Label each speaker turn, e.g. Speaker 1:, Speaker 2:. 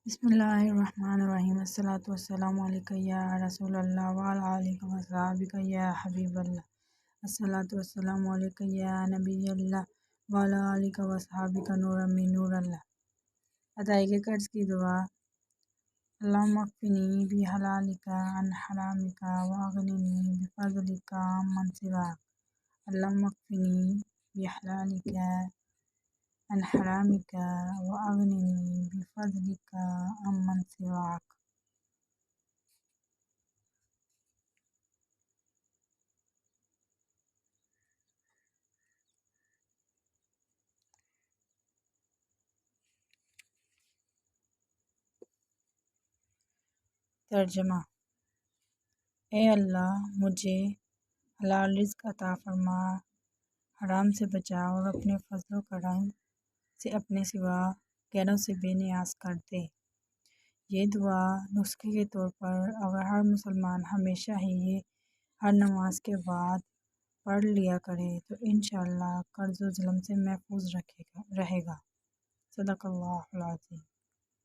Speaker 1: بسم اللہ الرحمن الرحیم الصلاۃ والسلام علیکہ یا رسول اللہ وعلی آلہ وصحبہ یا حبیب اللہ الصلاۃ والسلام علیکہ یا نبی اللہ وعلی آلہ وصحبہ نور من نور اللہ۔ ادائیگی قرض کی دعا۔ اللہم اکفنی بحلالک عن حرامک واغننی بفضلک عمن سواک۔ اللہم اکفنی بحلالک عن حرامک واغننی بفضلک عمن سواک۔ ترجمہ: اے اللہ، مجھے حلال رزق عطا فرما، حرام سے بچا اور اپنے فضل و کرم سے اپنے سوا غیروں سے بے نیاز کر دے۔ یہ دعا نسخے کے طور پر اگر ہر مسلمان ہمیشہ ہی یہ ہر نماز کے بعد پڑھ لیا کرے تو انشاءاللہ قرض و ظلم سے محفوظ رہے گا۔ صدق اللہ العظیم۔